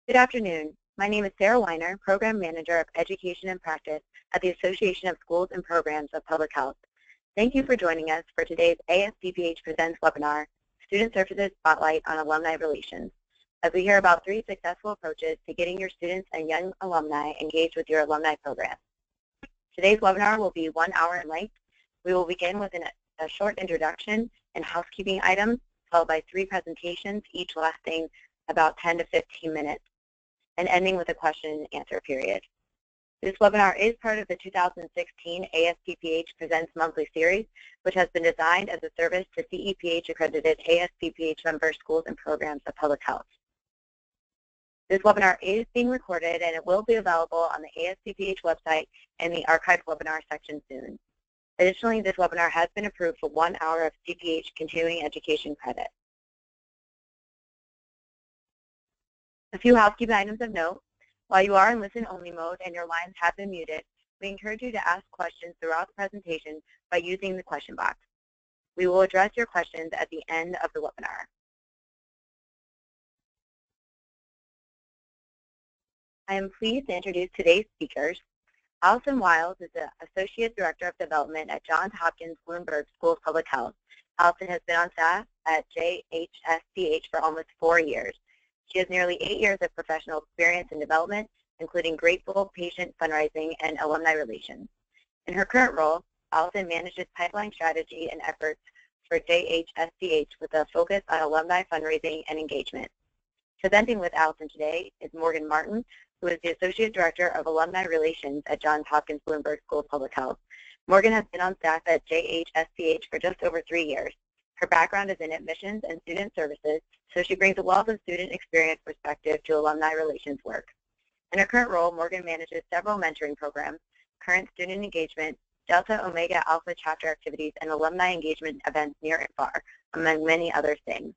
Good afternoon. My name is Sarah Weiner, Program Manager of Education and Practice at the Association of Schools and Programs of Public Health. Thank you for joining us for today's ASPPH Presents webinar, Student Services Spotlight on Alumni Relations, as we hear about 3 successful approaches to getting your students and young alumni engaged with your alumni program. Today's webinar will be 1 hour in length. We will begin with a short introduction and housekeeping items, followed by 3 presentations, each lasting about 10 to 15 minutes, and ending with a question and answer period. This webinar is part of the 2016 ASPPH Presents Monthly Series, which has been designed as a service to CEPH accredited ASPPH member schools and programs of public health. This webinar is being recorded and it will be available on the ASPPH website and the archived webinar section soon. Additionally, this webinar has been approved for 1 hour of CPH continuing education credit. A few housekeeping items of note. While you are in listen-only mode and your lines have been muted, we encourage you to ask questions throughout the presentation by using the question box. We will address your questions at the end of the webinar. I am pleased to introduce today's speakers. Allison Wiles is the Associate Director of Development at Johns Hopkins Bloomberg School of Public Health. Allison has been on staff at JHSPH for almost 4 years. She has nearly 8 years of professional experience in development, including grateful patient fundraising and alumni relations. In her current role, Allison manages pipeline strategy and efforts for JHSPH with a focus on alumni fundraising and engagement. Presenting with Allison today is Morgan Martin, who is the Associate Director of Alumni Relations at Johns Hopkins Bloomberg School of Public Health. Morgan has been on staff at JHSPH for just over 3 years. Her background is in admissions and student services, so she brings a wealth of student experience perspective to alumni relations work. In her current role, Morgan manages several mentoring programs, current student engagement, Delta Omega Alpha chapter activities, and alumni engagement events near and far, among many other things.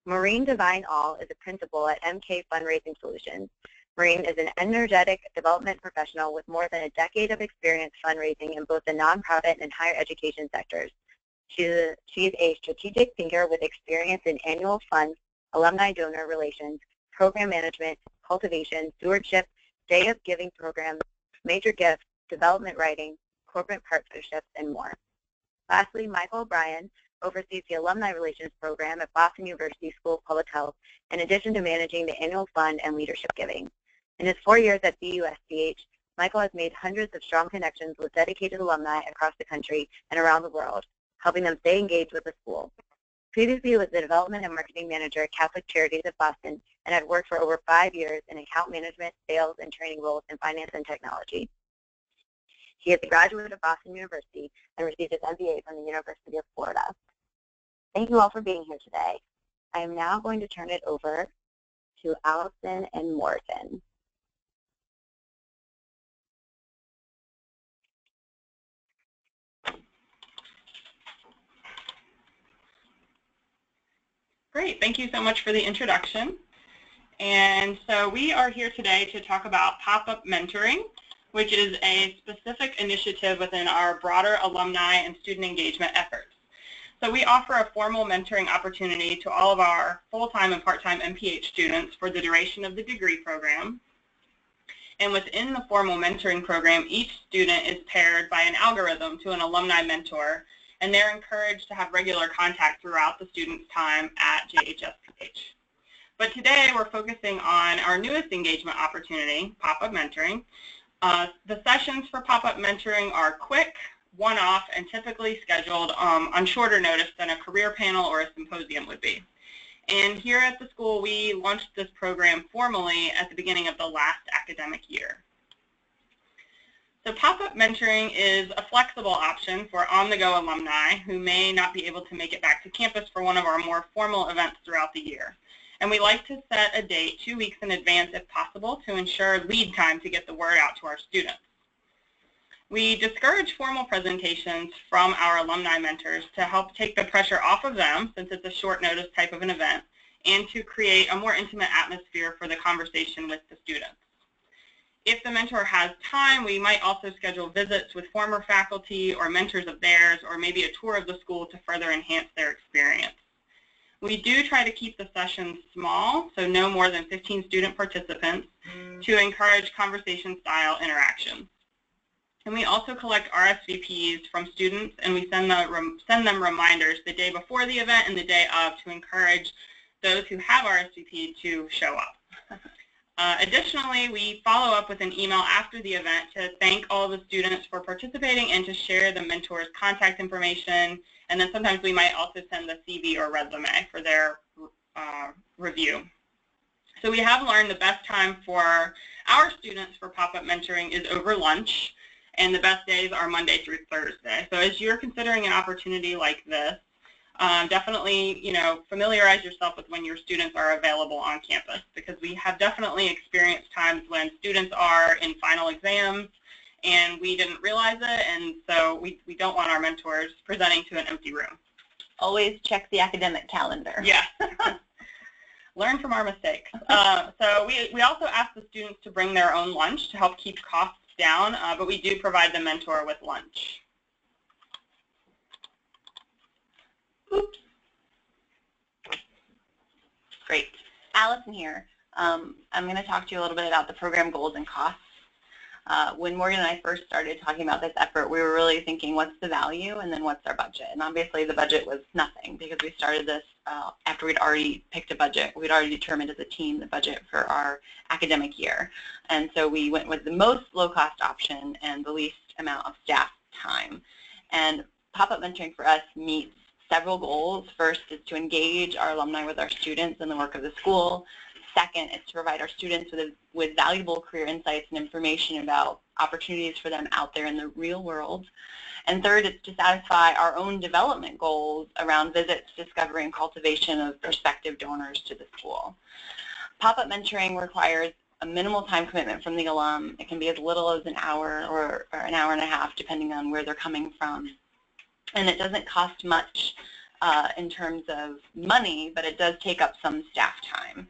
Maureen Devine All is a principal at MK Fundraising Solutions. Maureen is an energetic development professional with more than a decade of experience fundraising in both the nonprofit and higher education sectors. She is a strategic thinker with experience in annual funds, alumni donor relations, program management, cultivation, stewardship, day of giving programs, major gifts, development writing, corporate partnerships, and more. Lastly, Michael O'Brien oversees the Alumni Relations Program at Boston University School of Public Health, in addition to managing the annual fund and leadership giving. In his 4 years at BUSPH, Michael has made hundreds of strong connections with dedicated alumni across the country and around the world, helping them stay engaged with the school. Previously, he was the Development and Marketing Manager at Catholic Charities of Boston and had worked for over 5 years in account management, sales, and training roles in finance and technology. He is a graduate of Boston University and received his MBA from the University of Florida. Thank you all for being here today. I am now going to turn it over to Allison and Morgan. Great, thank you so much for the introduction. And so we are here today to talk about pop-up mentoring, which is a specific initiative within our broader alumni and student engagement efforts. So we offer a formal mentoring opportunity to all of our full-time and part-time MPH students for the duration of the degree program. And within the formal mentoring program, each student is paired by an algorithm to an alumni mentor, and they're encouraged to have regular contact throughout the student's time at JHSPH. But today we're focusing on our newest engagement opportunity, pop-up mentoring. The sessions for pop-up mentoring are quick, one-off, and typically scheduled on shorter notice than a career panel or a symposium would be. And here at the school, we launched this program formally at the beginning of the last academic year. So pop-up mentoring is a flexible option for on-the-go alumni who may not be able to make it back to campus for one of our more formal events throughout the year. And we like to set a date 2 weeks in advance if possible to ensure lead time to get the word out to our students. We discourage formal presentations from our alumni mentors to help take the pressure off of them, since it's a short notice type of an event, and to create a more intimate atmosphere for the conversation with the students. If the mentor has time, we might also schedule visits with former faculty or mentors of theirs, or maybe a tour of the school to further enhance their experience. We do try to keep the sessions small, so no more than 15 student participants, to encourage conversation-style interactions. And we also collect RSVPs from students, and we send them reminders the day before the event and the day of to encourage those who have RSVP'd to show up. Additionally, we follow up with an email after the event to thank all the students for participating and to share the mentor's contact information. And then sometimes we might also send the CV or resume for their review. So we have learned the best time for our students for pop-up mentoring is over lunch, and the best days are Monday through Thursday. So as you're considering an opportunity like this, definitely, familiarize yourself with when your students are available on campus, because we have definitely experienced times when students are in final exams and we didn't realize it, and so we don't want our mentors presenting to an empty room. Always check the academic calendar. Yeah. Learn from our mistakes. So we also ask the students to bring their own lunch to help keep costs down, but we do provide the mentor with lunch. Oops. Great. Allison here. I'm going to talk to you a little bit about the program goals and costs. When Morgan and I first started talking about this effort, we were really thinking, what's the value and then what's our budget? And obviously the budget was nothing, because we started this after we'd already picked a budget. We'd already determined as a team the budget for our academic year. And so we went with the most low-cost option and the least amount of staff time. And pop-up mentoring for us meets several goals. First is to engage our alumni with our students and the work of the school. Second is to provide our students with valuable career insights and information about opportunities for them out there in the real world. And third is to satisfy our own development goals around visits, discovery, and cultivation of prospective donors to the school. Pop-up mentoring requires a minimal time commitment from the alum. It can be as little as an hour or an hour and a half, depending on where they're coming from. And it doesn't cost much in terms of money, but it does take up some staff time.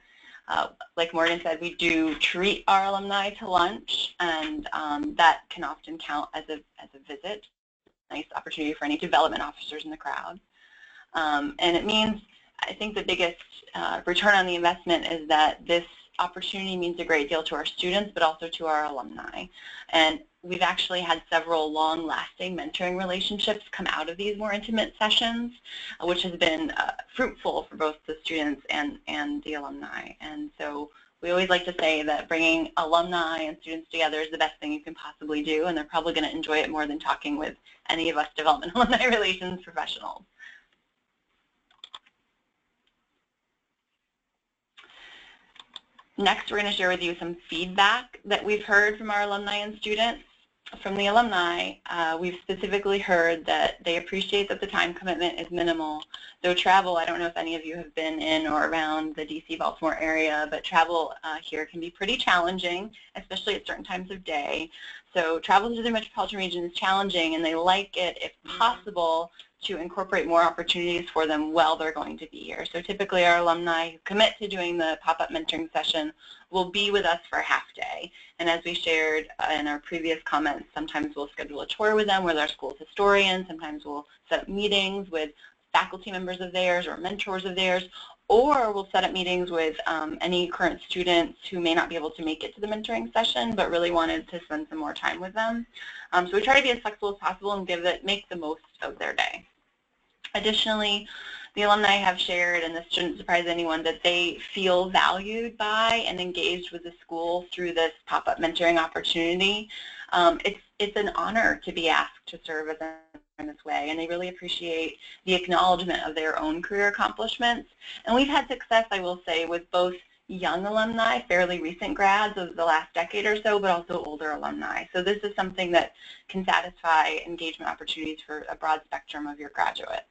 Like Morgan said, we do treat our alumni to lunch, and that can often count as a visit. Nice opportunity for any development officers in the crowd. And it means, I think the biggest return on the investment is that this opportunity means a great deal to our students, but also to our alumni. And we've actually had several long-lasting mentoring relationships come out of these more intimate sessions, which has been fruitful for both the students and the alumni. And so we always like to say that bringing alumni and students together is the best thing you can possibly do, and they're probably going to enjoy it more than talking with any of us development alumni relations professionals. Next, we're going to share with you some feedback that we've heard from our alumni and students. From the alumni, we've specifically heard that they appreciate that the time commitment is minimal. Though travel, I don't know if any of you have been in or around the DC-Baltimore area, but travel here can be pretty challenging, especially at certain times of day. So travel to the metropolitan region is challenging, and they like it, if possible, to incorporate more opportunities for them while they're going to be here. So typically our alumni who commit to doing the pop-up mentoring session will be with us for a half day. And as we shared in our previous comments, sometimes we'll schedule a tour with them with our school's historian. Sometimes we'll set up meetings with faculty members of theirs or mentors of theirs, or we'll set up meetings with any current students who may not be able to make it to the mentoring session but really wanted to spend some more time with them. So we try to be as flexible as possible and make the most of their day. Additionally, the alumni have shared, and this shouldn't surprise anyone, that they feel valued by and engaged with the school through this pop-up mentoring opportunity. It's an honor to be asked to serve as in this way, and they really appreciate the acknowledgement of their own career accomplishments. And we've had success, I will say, with both young alumni, fairly recent grads of the last decade or so, but also older alumni. So this is something that can satisfy engagement opportunities for a broad spectrum of your graduates.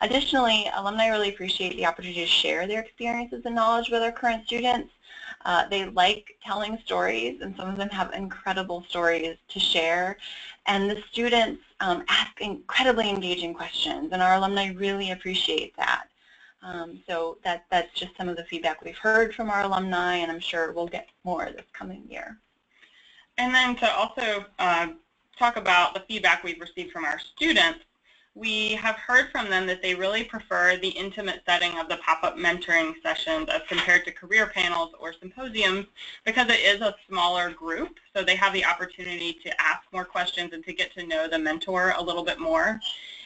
Additionally, alumni really appreciate the opportunity to share their experiences and knowledge with our current students. They like telling stories, and some of them have incredible stories to share. And the students ask incredibly engaging questions, and our alumni really appreciate that. So that's just some of the feedback we've heard from our alumni, and I'm sure we'll get more this coming year. And then to also talk about the feedback we've received from our students, we have heard from them that they really prefer the intimate setting of the pop-up mentoring sessions as compared to career panels or symposiums because it is a smaller group, so they have the opportunity to ask more questions and to get to know the mentor a little bit more.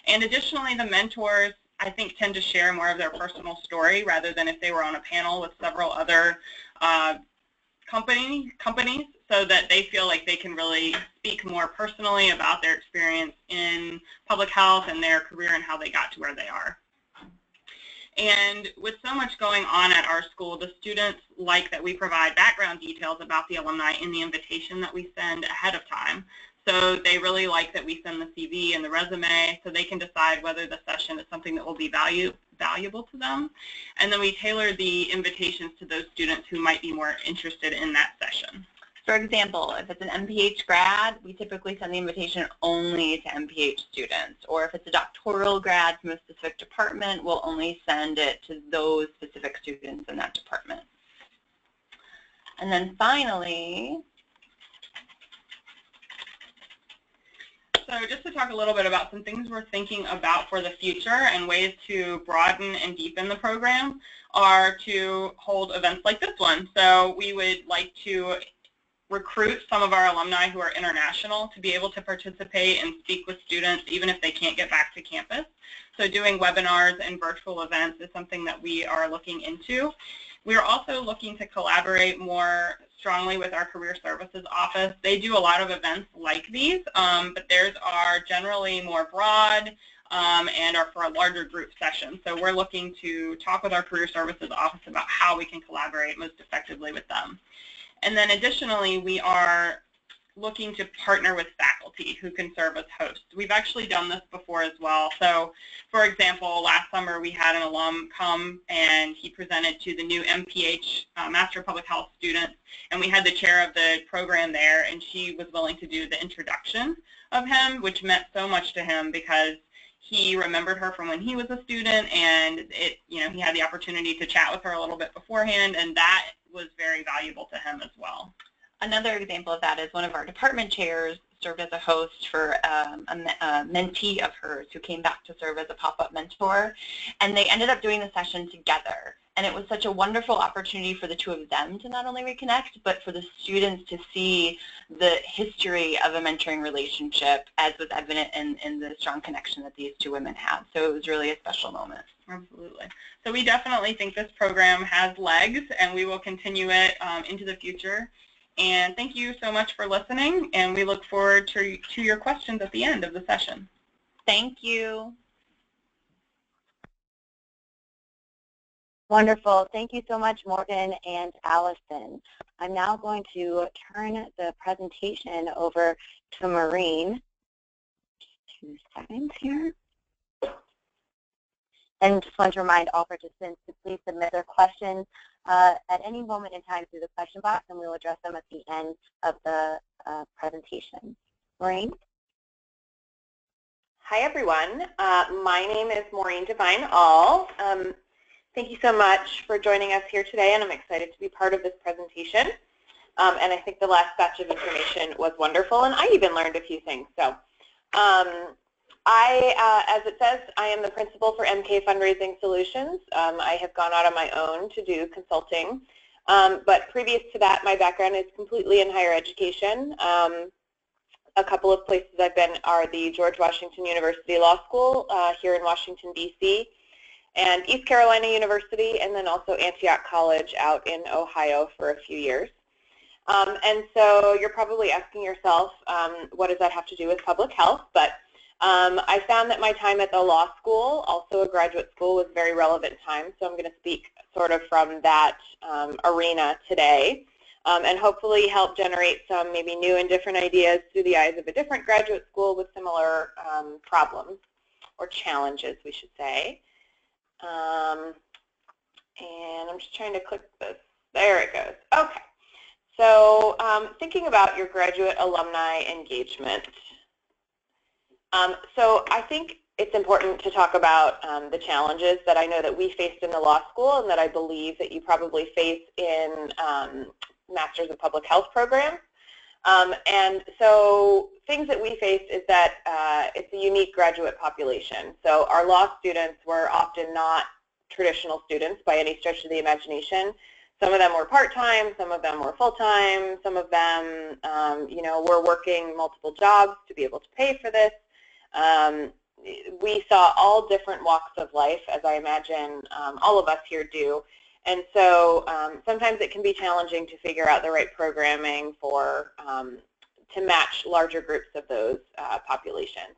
And additionally, the mentors, I think, tend to share more of their personal story rather than if they were on a panel with several other companies, so that they feel like they can really speak more personally about their experience in public health and their career and how they got to where they are. And with so much going on at our school, the students like that we provide background details about the alumni in the invitation that we send ahead of time. So they really like that we send the CV and the resume so they can decide whether the session is something that will be valuable to them. And then we tailor the invitations to those students who might be more interested in that session. For example, if it's an MPH grad, we typically send the invitation only to MPH students. Or if it's a doctoral grad from a specific department, we'll only send it to those specific students in that department. And then finally, so just to talk a little bit about some things we're thinking about for the future and ways to broaden and deepen the program are to hold events like this one. So we would like to recruit some of our alumni who are international to be able to participate and speak with students even if they can't get back to campus. So doing webinars and virtual events is something that we are looking into. We are also looking to collaborate more strongly with our Career Services Office. They do a lot of events like these, but theirs are generally more broad and are for a larger group session. So we're looking to talk with our Career Services Office about how we can collaborate most effectively with them. And then additionally, we are looking to partner with faculty who can serve as hosts. We've actually done this before as well. So, for example, last summer we had an alum come and he presented to the new MPH Master of Public Health students, and we had the chair of the program there, and she was willing to do the introduction of him, which meant so much to him because he remembered her from when he was a student, and he had the opportunity to chat with her a little bit beforehand, and that was very valuable to him as well. Another example of that is one of our department chairs served as a host for a mentee of hers who came back to serve as a pop-up mentor, and they ended up doing the session together. And it was such a wonderful opportunity for the two of them to not only reconnect, but for the students to see the history of a mentoring relationship as was evident in the strong connection that these two women had. So it was really a special moment. Absolutely. So we definitely think this program has legs, and we will continue it into the future. And thank you so much for listening, and we look forward to your questions at the end of the session. Thank you. Wonderful. Thank you so much, Morgan and Allison. I'm now going to turn the presentation over to Maureen. 2 seconds here. And just want to remind all participants to please submit their questions at any moment in time through the question box, and we'll address them at the end of the presentation. Maureen? Hi, everyone. My name is Maureen Devine-All. Thank you so much for joining us here today, and I'm excited to be part of this presentation. And I think the last batch of information was wonderful, and I even learned a few things. So as it says, I am the principal for MK Fundraising Solutions. I have gone out on my own to do consulting. But previous to that, my background is completely in higher education. A couple of places I've been are the George Washington University Law School here in Washington, D.C., and East Carolina University, and then also Antioch College out in Ohio for a few years. And so you're probably asking yourself, what does that have to do with public health? But I found that my time at the law school, also a graduate school, was very relevant time, so I'm going to speak sort of from that arena today, and hopefully help generate some maybe new and different ideas through the eyes of a different graduate school with similar problems, or challenges, we should say. And I'm just trying to click this. There it goes. Okay. So thinking about your graduate alumni engagement. So I think it's important to talk about the challenges that I know that we faced in the law school and that I believe that you probably face in Masters of Public Health programs. And so things that we faced is that it's a unique graduate population. So our law students were often not traditional students by any stretch of the imagination. Some of them were part-time, some of them were full-time, some of them, were working multiple jobs to be able to pay for this. We saw all different walks of life, as I imagine all of us here do. And so sometimes it can be challenging to figure out the right programming to match larger groups of those populations.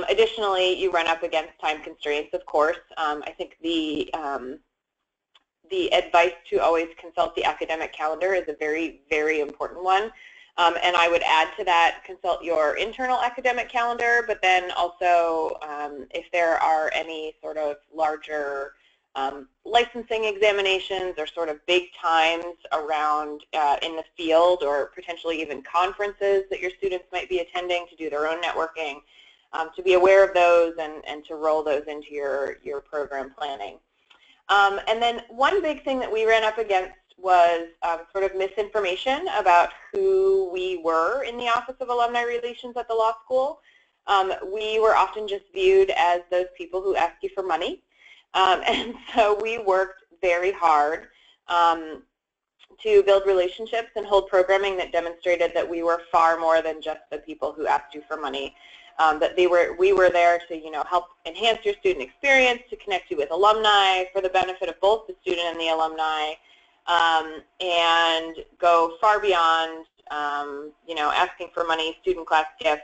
Additionally, you run up against time constraints, of course. I think the advice to always consult the academic calendar is a very, very important one. And I would add to that, consult your internal academic calendar, but then also if there are any sort of larger licensing examinations or sort of big times around in the field, or potentially even conferences that your students might be attending to do their own networking, to be aware of those and to roll those into your program planning. And then one big thing that we ran up against was sort of misinformation about who we were in the Office of Alumni Relations at the law school. We were often just viewed as those people who ask you for money. And so we worked very hard to build relationships and hold programming that demonstrated that we were far more than just the people who asked you for money. That we were there to help enhance your student experience, to connect you with alumni for the benefit of both the student and the alumni, and go far beyond asking for money, student class gift,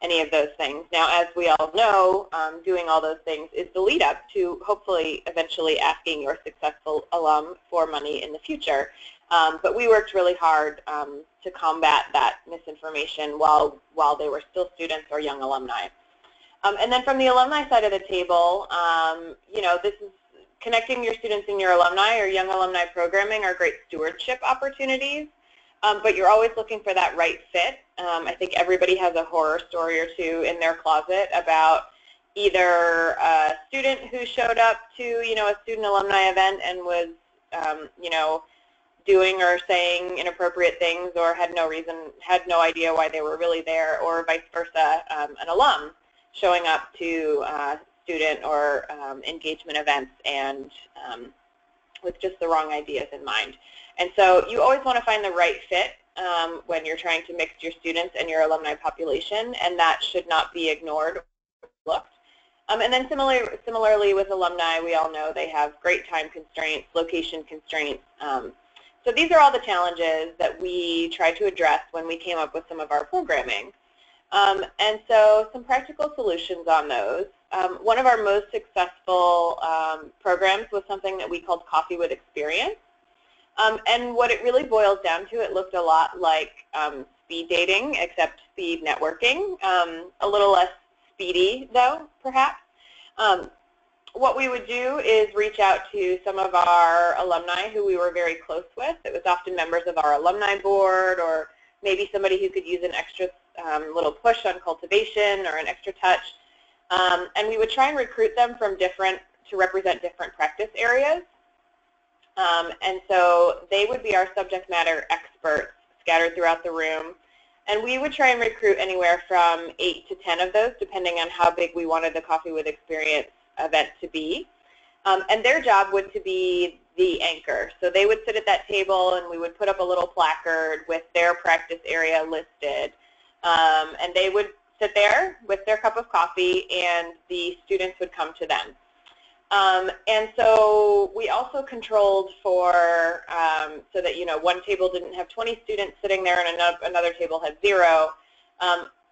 any of those things. Now, as we all know, doing all those things is the lead up to hopefully eventually asking your successful alum for money in the future. But we worked really hard to combat that misinformation while they were still students or young alumni. And then from the alumni side of the table, this is connecting your students and your alumni or young alumni programming are great stewardship opportunities, but you're always looking for that right fit. I think everybody has a horror story or two in their closet about either a student who showed up to, a student alumni event and was, doing or saying inappropriate things or had no idea why they were really there, or vice versa, an alum showing up to student or engagement events and with just the wrong ideas in mind. And so you always want to find the right fit when you're trying to mix your students and your alumni population, and that should not be ignored or overlooked. And then similarly with alumni, we all know they have great time constraints, location constraints. So these are all the challenges that we tried to address when we came up with some of our programming. And so some practical solutions on those. One of our most successful programs was something that we called Coffee with Experience. And what it really boils down to, it looked a lot like speed dating, except speed networking, a little less speedy though, perhaps. What we would do is reach out to some of our alumni who we were very close with. It was often members of our alumni board, or maybe somebody who could use an extra little push on cultivation or an extra touch. And we would try and recruit them to represent different practice areas. And so they would be our subject matter experts scattered throughout the room. And we would try and recruit anywhere from 8 to 10 of those, depending on how big we wanted the Coffee with Experience event to be. And their job would to be the anchor. So they would sit at that table and we would put up a little placard with their practice area listed. And they would sit there with their cup of coffee and the students would come to them. And so we also controlled for, so that, one table didn't have 20 students sitting there and another table had 0.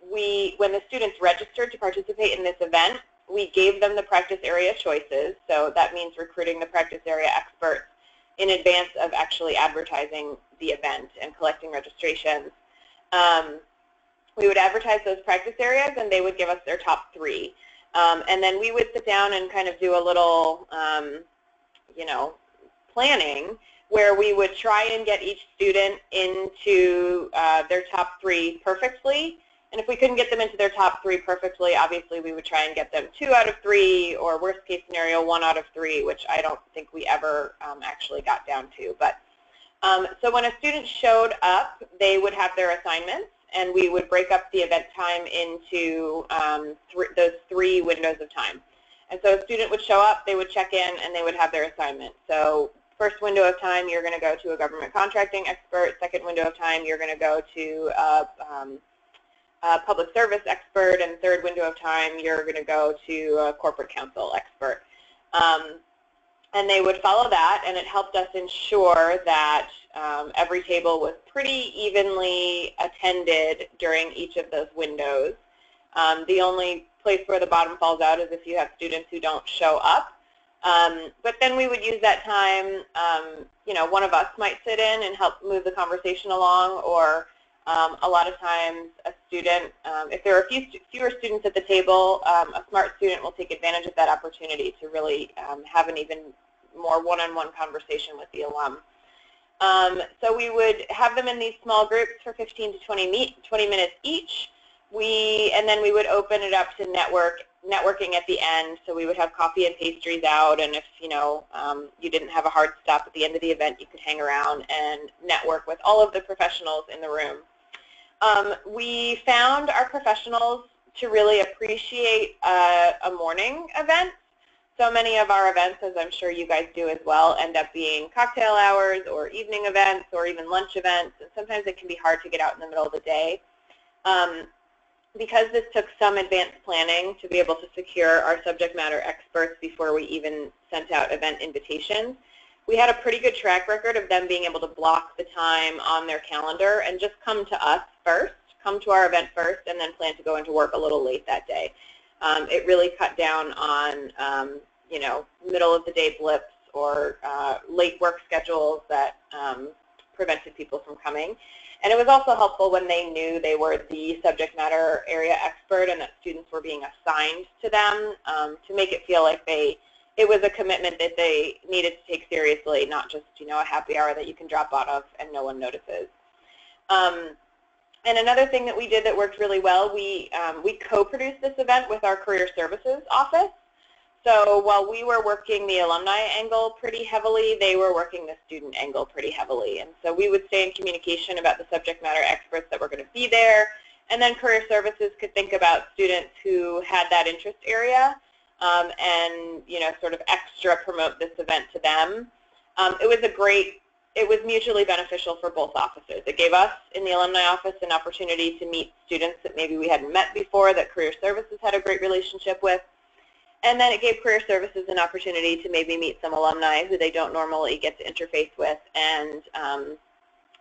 When the students registered to participate in this event, we gave them the practice area choices. So that means recruiting the practice area experts in advance of actually advertising the event and collecting registrations. We would advertise those practice areas and they would give us their top 3. And then we would sit down and kind of do a little, planning where we would try and get each student into their top 3 perfectly. And if we couldn't get them into their top 3 perfectly, obviously we would try and get them 2 out of 3, or worst case scenario, 1 out of 3, which I don't think we ever actually got down to. But So when a student showed up, they would have their assignments, and we would break up the event time into those 3 windows of time. And so a student would show up, they would check in, and they would have their assignment. So first window of time, you're going to go to a government contracting expert. Second window of time, you're going to go to a public service expert. And third window of time, you're going to go to a corporate counsel expert. And they would follow that, and it helped us ensure that every table was pretty evenly attended during each of those windows. The only place where the bottom falls out is if you have students who don't show up. But then we would use that time, you know, one of us might sit in and help move the conversation along, or a lot of times a student, if there are fewer students at the table, a smart student will take advantage of that opportunity to really have an even more one-on-one conversation with the alum. So we would have them in these small groups for 15 to 20 minutes each. And then we would open it up to networking at the end. So we would have coffee and pastries out, and if you know you didn't have a hard stop at the end of the event, you could hang around and network with all of the professionals in the room. We found our professionals to really appreciate a morning event. So many of our events, as I'm sure you guys do as well, end up being cocktail hours or evening events or even lunch events, and sometimes it can be hard to get out in the middle of the day. Because this took some advanced planning to be able to secure our subject matter experts before we even sent out event invitations, we had a pretty good track record of them being able to block the time on their calendar and just come to us first, come to our event first, and then plan to go into work a little late that day. It really cut down on, you know, middle of the day blips or late work schedules that prevented people from coming. And it was also helpful when they knew they were the subject matter area expert and that students were being assigned to them, to make it feel like it was a commitment that they needed to take seriously, not just, you know, a happy hour that you can drop out of and no one notices. And another thing that we did that worked really well, we co-produced this event with our Career Services office. So while we were working the alumni angle pretty heavily, they were working the student angle pretty heavily. And so we would stay in communication about the subject matter experts that were going to be there, and then Career Services could think about students who had that interest area and, you know, sort of extra promote this event to them. It was mutually beneficial for both offices. It gave us in the alumni office an opportunity to meet students that maybe we hadn't met before that Career Services had a great relationship with. And then it gave Career Services an opportunity to maybe meet some alumni who they don't normally get to interface with and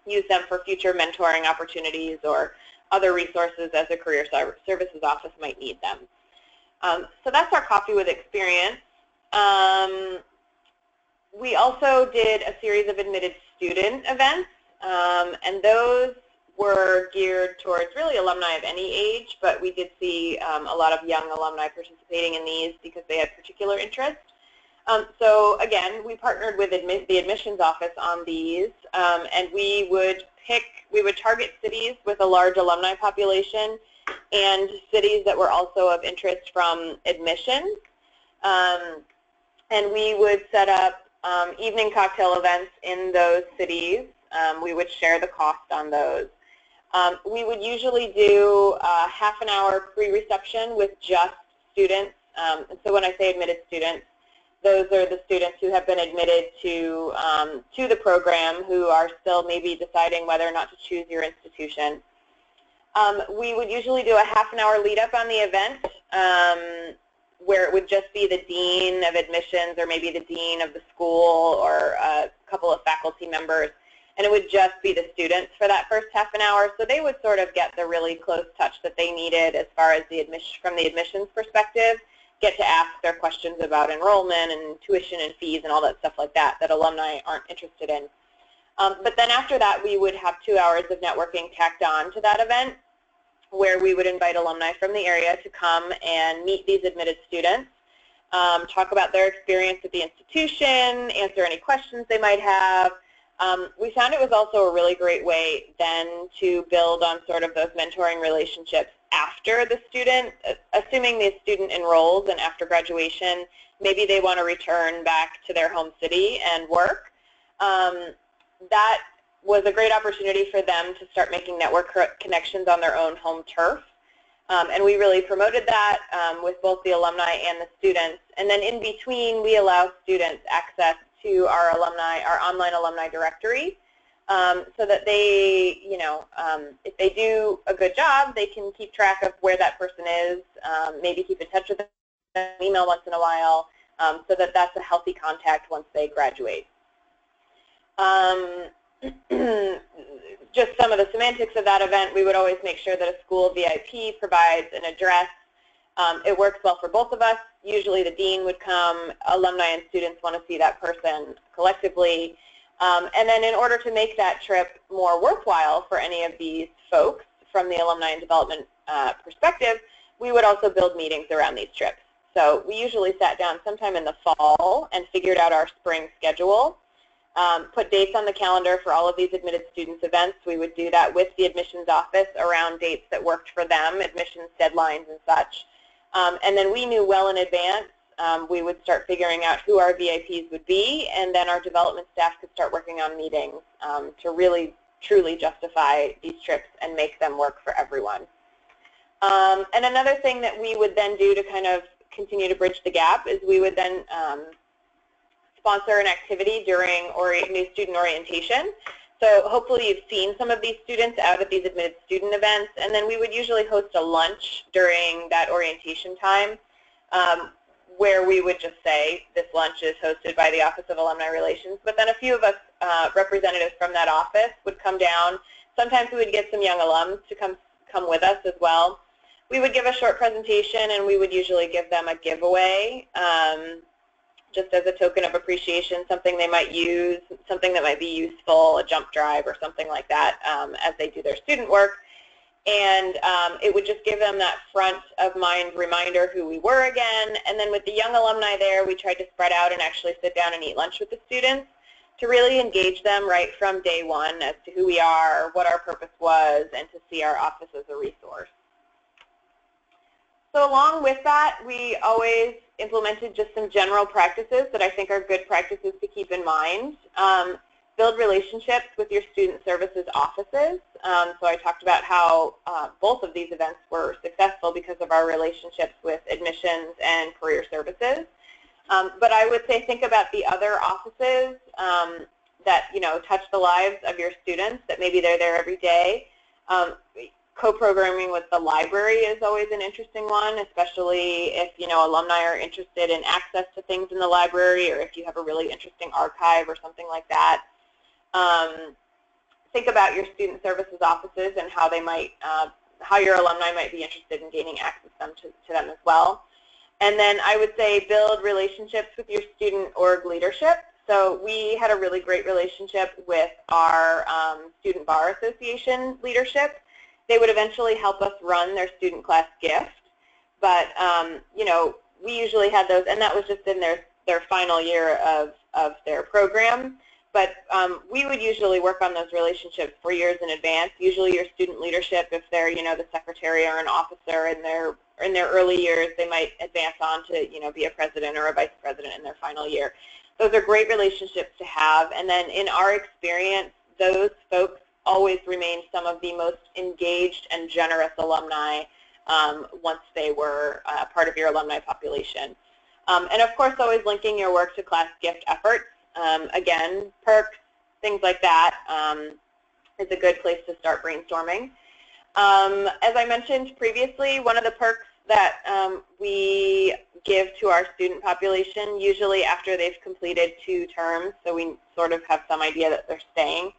use them for future mentoring opportunities or other resources as a Career Services office might need them. So that's our Coffee with Experience. We also did a series of admitted student events, and those were geared towards really alumni of any age, but we did see a lot of young alumni participating in these because they had particular interest. So again, we partnered with the admissions office on these, and we would target cities with a large alumni population and cities that were also of interest from admissions. And we would set up evening cocktail events in those cities. We would share the cost on those. We would usually do a half an hour pre-reception with just students. And so when I say admitted students, those are the students who have been admitted to the program who are still maybe deciding whether or not to choose your institution. We would usually do a half an hour lead up on the event where it would just be the dean of admissions or maybe the dean of the school or a couple of faculty members. And it would just be the students for that first half an hour, so they would sort of get the really close touch that they needed as far as from the admissions perspective, get to ask their questions about enrollment and tuition and fees and all that stuff like that alumni aren't interested in. But then after that, we would have 2 hours of networking tacked on to that event where we would invite alumni from the area to come and meet these admitted students, talk about their experience at the institution, answer any questions they might have. We found it was also a really great way then to build on sort of those mentoring relationships after the student, assuming the student enrolls and after graduation, maybe they want to return back to their home city and work. that was a great opportunity for them to start making network connections on their own home turf. And we really promoted that with both the alumni and the students. And then in between, we allow students access to our alumni, our online alumni directory, so that they, if they do a good job, they can keep track of where that person is, maybe keep in touch with them, email once in a while, so that that's a healthy contact once they graduate. Just some of the semantics of that event, we would always make sure that a school VIP provides an address. It works well for both of us. Usually the dean would come, alumni and students want to see that person collectively. And then in order to make that trip more worthwhile for any of these folks from the alumni and development perspective, we would also build meetings around these trips. So we usually sat down sometime in the fall and figured out our spring schedule. Put dates on the calendar for all of these admitted students events. We would do that with the admissions office around dates that worked for them, admissions deadlines and such. And then we knew well in advance. We would start figuring out who our VIPs would be, and then our development staff could start working on meetings to really, truly justify these trips and make them work for everyone. And another thing that we would then do to kind of continue to bridge the gap is we would then sponsor an activity during new student orientation. So hopefully you've seen some of these students out at these admitted student events, and then we would usually host a lunch during that orientation time where we would just say this lunch is hosted by the Office of Alumni Relations, but then a few of us representatives from that office would come down. Sometimes we would get some young alums to come with us as well. We would give a short presentation, and we would usually give them a giveaway just as a token of appreciation, something they might use, something that might be useful, a jump drive or something like that as they do their student work. And it would just give them that front of mind reminder who we were again. And then with the young alumni there, we tried to spread out and actually sit down and eat lunch with the students to really engage them right from day one as to who we are, what our purpose was, and to see our office as a resource. So along with that, we always implemented just some general practices that I think are good practices to keep in mind. Build relationships with your student services offices. So I talked about how both of these events were successful because of our relationships with admissions and career services. But I would say think about the other offices that touch the lives of your students, that maybe they're there every day. Co-programming with the library is always an interesting one, especially if alumni are interested in access to things in the library, or if you have a really interesting archive or something like that. Think about your student services offices and how they might, how your alumni might be interested in gaining access to them as well. And then I would say build relationships with your student org leadership. So we had a really great relationship with our Student Bar Association leadership. They would eventually help us run their student class gift, but we usually had those, and that was just in their final year of their program. But we would usually work on those relationships for years in advance. Usually your student leadership, if they're the secretary or an officer in their early years, they might advance on to be a president or a vice president in their final year. Those are great relationships to have, and then in our experience, those folks always remained some of the most engaged and generous alumni once they were part of your alumni population. And of course, always linking your work to class gift efforts. Again, perks, things like that is a good place to start brainstorming. As I mentioned previously, one of the perks that we give to our student population, usually after they've completed 2 terms, so we sort of have some idea that they're staying,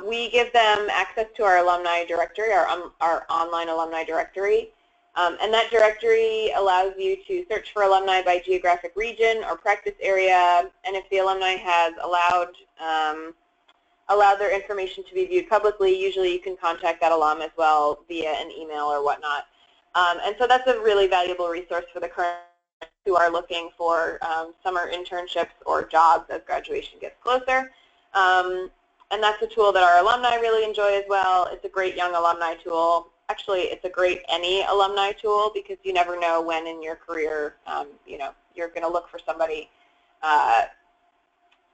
we give them access to our alumni directory, our online alumni directory. And that directory allows you to search for alumni by geographic region or practice area, and if the alumni has allowed their information to be viewed publicly, usually you can contact that alum as well via an email or whatnot. And so that's a really valuable resource for the current who are looking for summer internships or jobs as graduation gets closer. And that's a tool that our alumni really enjoy as well. It's a great young alumni tool. Actually, it's a great any alumni tool because you never know when in your career, you're going to look for somebody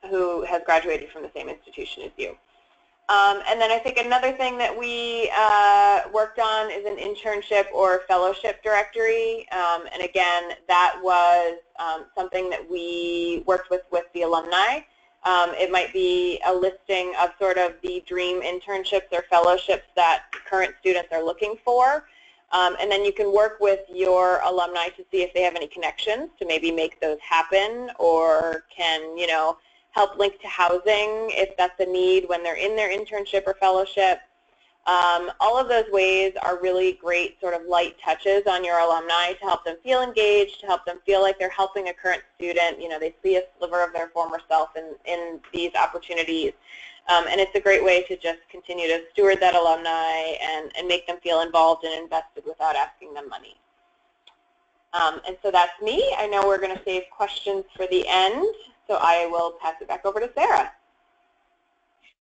who has graduated from the same institution as you. And then I think another thing that we worked on is an internship or fellowship directory. And again, that was something that we worked with the alumni. It might be a listing of sort of the dream internships or fellowships that current students are looking for. And then you can work with your alumni to see if they have any connections to maybe make those happen, or can, you know, help link to housing if that's a need when they're in their internship or fellowship. All of those ways are really great sort of light touches on your alumni to help them feel engaged, to help them feel like they're helping a current student. You know, they see a sliver of their former self in these opportunities. And it's a great way to just continue to steward that alumni and make them feel involved and invested without asking them money. And so that's me. I know we're going to save questions for the end, so I will pass it back over to Sarah.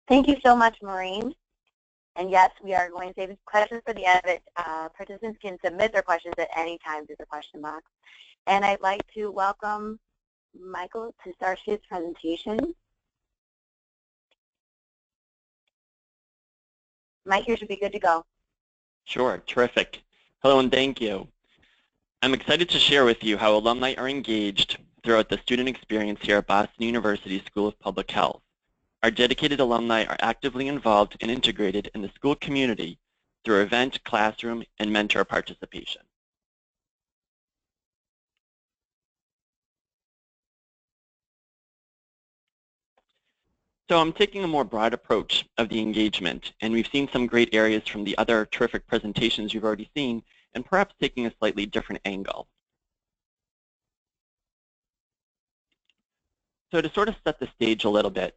Thank you so much, Maureen. And yes, we are going to save questions for the end of it. Participants can submit their questions at any time through the question box. And I'd like to welcome Michael to start his presentation. Mike, you should be good to go. Sure, terrific. Hello and thank you. I'm excited to share with you how alumni are engaged throughout the student experience here at Boston University School of Public Health. Our dedicated alumni are actively involved and integrated in the school community through event, classroom, and mentor participation. So I'm taking a more broad approach of the engagement, and we've seen some great areas from the other terrific presentations you've already seen, and perhaps taking a slightly different angle. So to sort of set the stage a little bit,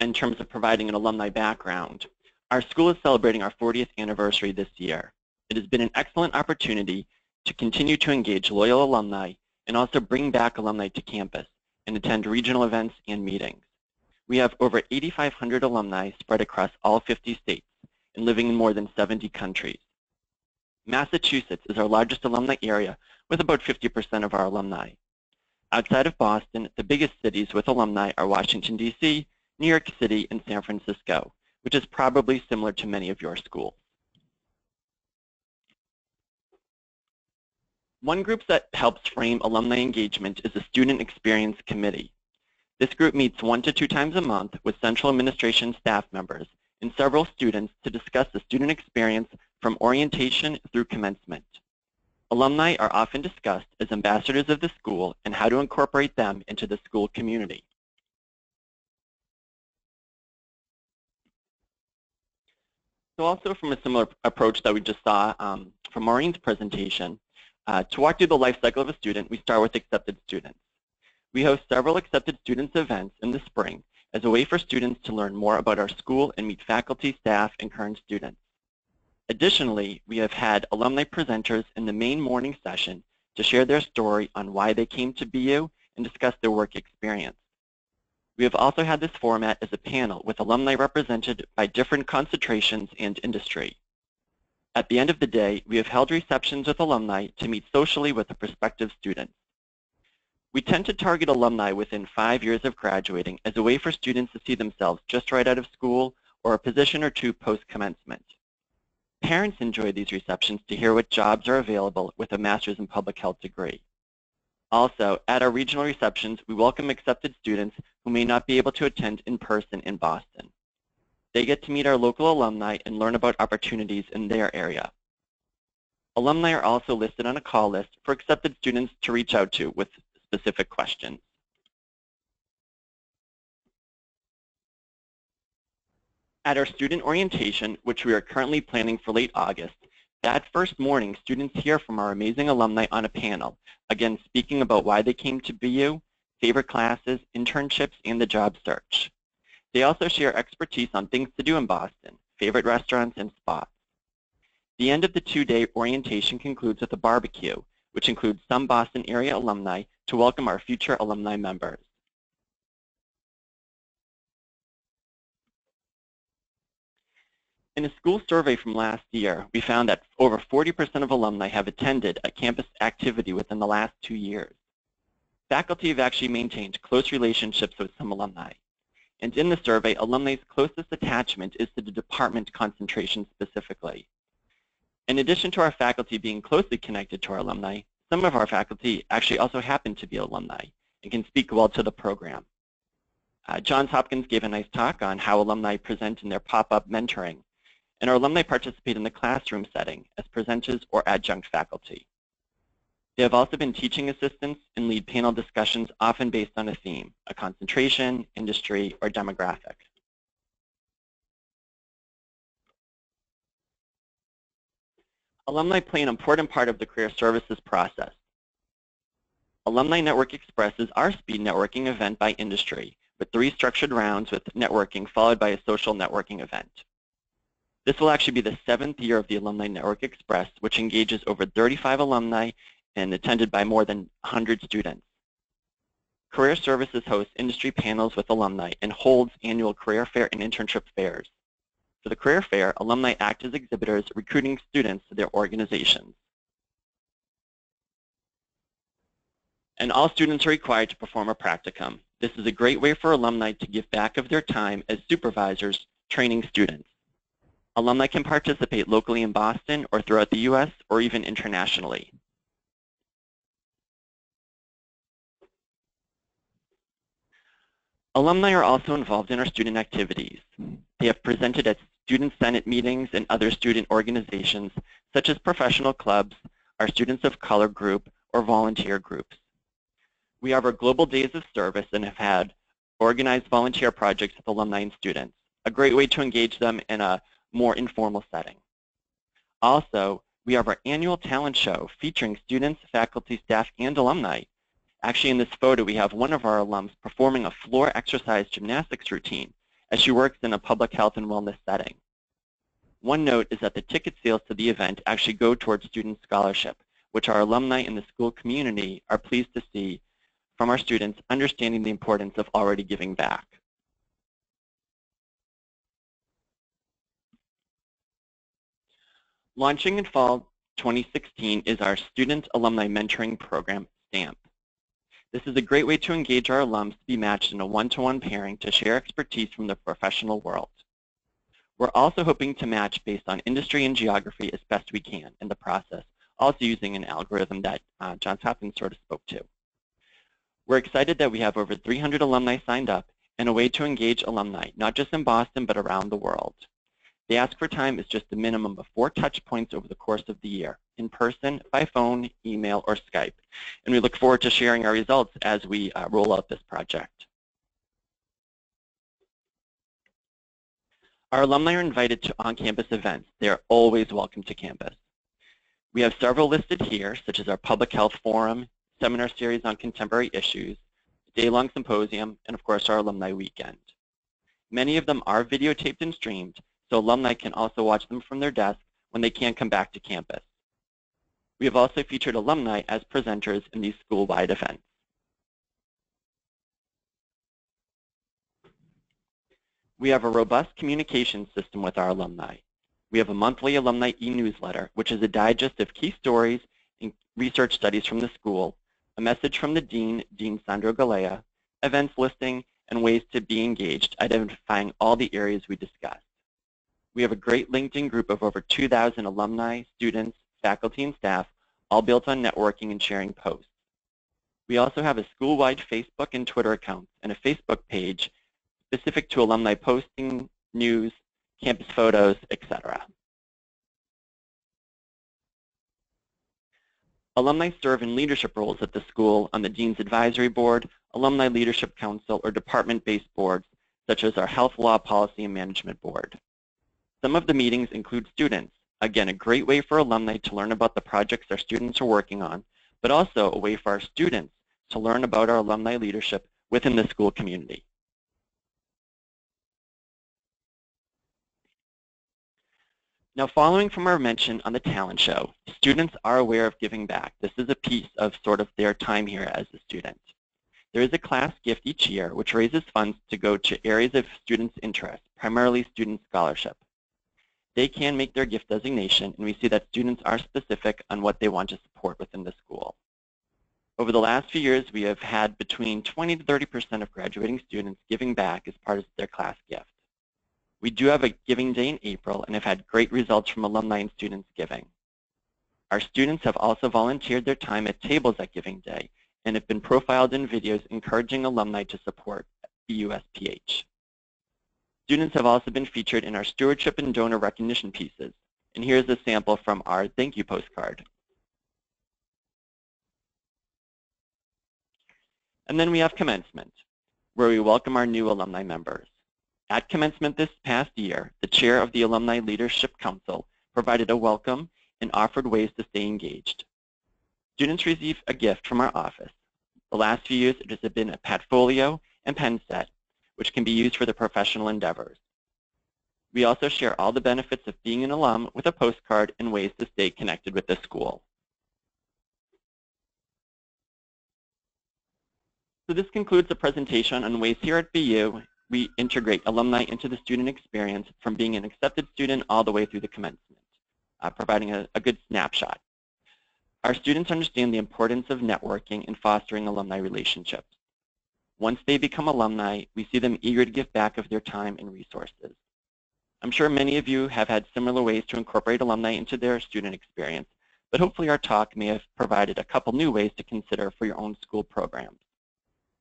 in terms of providing an alumni background, our school is celebrating our 40th anniversary this year. It has been an excellent opportunity to continue to engage loyal alumni and also bring back alumni to campus and attend regional events and meetings. We have over 8,500 alumni spread across all 50 states and living in more than 70 countries. Massachusetts is our largest alumni area with about 50% of our alumni. Outside of Boston, the biggest cities with alumni are Washington, D.C., New York City, and San Francisco, which is probably similar to many of your schools. One group that helps frame alumni engagement is the Student Experience Committee. This group meets 1 to 2 times a month with central administration staff members and several students to discuss the student experience from orientation through commencement. Alumni are often discussed as ambassadors of the school and how to incorporate them into the school community. So also from a similar approach that we just saw from Maureen's presentation, to walk through the life cycle of a student, we start with accepted students. We host several accepted students events in the spring as a way for students to learn more about our school and meet faculty, staff, and current students. Additionally, we have had alumni presenters in the main morning session to share their story on why they came to BU and discuss their work experience. We have also had this format as a panel with alumni represented by different concentrations and industry. At the end of the day, we have held receptions with alumni to meet socially with the prospective students. We tend to target alumni within 5 years of graduating as a way for students to see themselves just right out of school or a position or two post-commencement. Parents enjoy these receptions to hear what jobs are available with a master's in public health degree. Also, at our regional receptions, we welcome accepted students who may not be able to attend in person in Boston. They get to meet our local alumni and learn about opportunities in their area. Alumni are also listed on a call list for accepted students to reach out to with specific questions. At our student orientation, which we are currently planning for late August, that first morning, students hear from our amazing alumni on a panel, again speaking about why they came to BU, favorite classes, internships, and the job search. They also share expertise on things to do in Boston, favorite restaurants, and spots. The end of the 2-day orientation concludes with a barbecue, which includes some Boston area alumni to welcome our future alumni members. In a school survey from last year, we found that over 40% of alumni have attended a campus activity within the last 2 years. Faculty have actually maintained close relationships with some alumni. And in the survey, alumni's closest attachment is to the department concentration specifically. In addition to our faculty being closely connected to our alumni, some of our faculty actually also happen to be alumni and can speak well to the program. Johns Hopkins gave a nice talk on how alumni present in their pop-up mentoring, and our alumni participate in the classroom setting as presenters or adjunct faculty. They have also been teaching assistants and lead panel discussions often based on a theme, a concentration, industry, or demographic. Alumni play an important part of the career services process. Alumni Network Express is our speed networking event by industry, with 3 structured rounds with networking followed by a social networking event. This will actually be the 7th year of the Alumni Network Express, which engages over 35 alumni and attended by more than 100 students. Career Services hosts industry panels with alumni and holds annual career fair and internship fairs. For the career fair, alumni act as exhibitors, recruiting students to their organizations. And all students are required to perform a practicum. This is a great way for alumni to give back of their time as supervisors training students. Alumni can participate locally in Boston or throughout the U.S. or even internationally. Alumni are also involved in our student activities. They have presented at Student Senate meetings and other student organizations, such as professional clubs, our Students of Color group, or volunteer groups. We have our Global Days of Service and have had organized volunteer projects with alumni and students, a great way to engage them in a more informal setting. Also, we have our annual talent show featuring students, faculty, staff, and alumni. Actually, in this photo, we have one of our alums performing a floor exercise gymnastics routine as she works in a public health and wellness setting. One note is that the ticket sales to the event actually go towards student scholarship, which our alumni in the school community are pleased to see from our students understanding the importance of already giving back. Launching in fall 2016 is our Student Alumni Mentoring Program, SAMP. This is a great way to engage our alums to be matched in a one-to-one pairing to share expertise from the professional world. We're also hoping to match based on industry and geography as best we can in the process, also using an algorithm that Johns Hopkins sort of spoke to. We're excited that we have over 300 alumni signed up and a way to engage alumni, not just in Boston, but around the world. The ask for time is just a minimum of 4 touch points over the course of the year, in person, by phone, email, or Skype. And we look forward to sharing our results as we roll out this project. Our alumni are invited to on-campus events. They are always welcome to campus. We have several listed here, such as our Public Health Forum, seminar series on contemporary issues, day-long symposium, and of course our alumni weekend. Many of them are videotaped and streamed, so alumni can also watch them from their desk when they can't come back to campus. We have also featured alumni as presenters in these school-wide events. We have a robust communication system with our alumni. We have a monthly alumni e-newsletter, which is a digest of key stories and research studies from the school, a message from the Dean, Dean Sandro Galea, events listing, and ways to be engaged, identifying all the areas we discussed. We have a great LinkedIn group of over 2,000 alumni, students, faculty, and staff, all built on networking and sharing posts. We also have a school-wide Facebook and Twitter account and a Facebook page specific to alumni posting, news, campus photos, etc. Alumni serve in leadership roles at the school on the Dean's Advisory Board, Alumni Leadership Council, or department-based boards, such as our Health, Law, Policy, and Management Board. Some of the meetings include students. Again, a great way for alumni to learn about the projects our students are working on, but also a way for our students to learn about our alumni leadership within the school community. Now, following from our mention on the talent show, students are aware of giving back. This is a piece of sort of their time here as a student. There is a class gift each year which raises funds to go to areas of students' interest, primarily student scholarship. They can make their gift designation, and we see that students are specific on what they want to support within the school. Over the last few years, we have had between 20 to 30% of graduating students giving back as part of their class gift. We do have a giving day in April and have had great results from alumni and students giving. Our students have also volunteered their time at tables at Giving Day and have been profiled in videos encouraging alumni to support the ASPPH. Students have also been featured in our stewardship and donor recognition pieces. And here's a sample from our thank you postcard. And then we have commencement, where we welcome our new alumni members. At commencement this past year, the chair of the Alumni Leadership Council provided a welcome and offered ways to stay engaged. Students receive a gift from our office. The last few years, it has been a Padfolio and pen set, which can be used for their professional endeavors. We also share all the benefits of being an alum with a postcard and ways to stay connected with the school. So this concludes the presentation on ways here at BU we integrate alumni into the student experience from being an accepted student all the way through the commencement, providing a good snapshot. Our students understand the importance of networking and fostering alumni relationships. Once they become alumni, we see them eager to give back of their time and resources. I'm sure many of you have had similar ways to incorporate alumni into their student experience, but hopefully our talk may have provided a couple new ways to consider for your own school programs.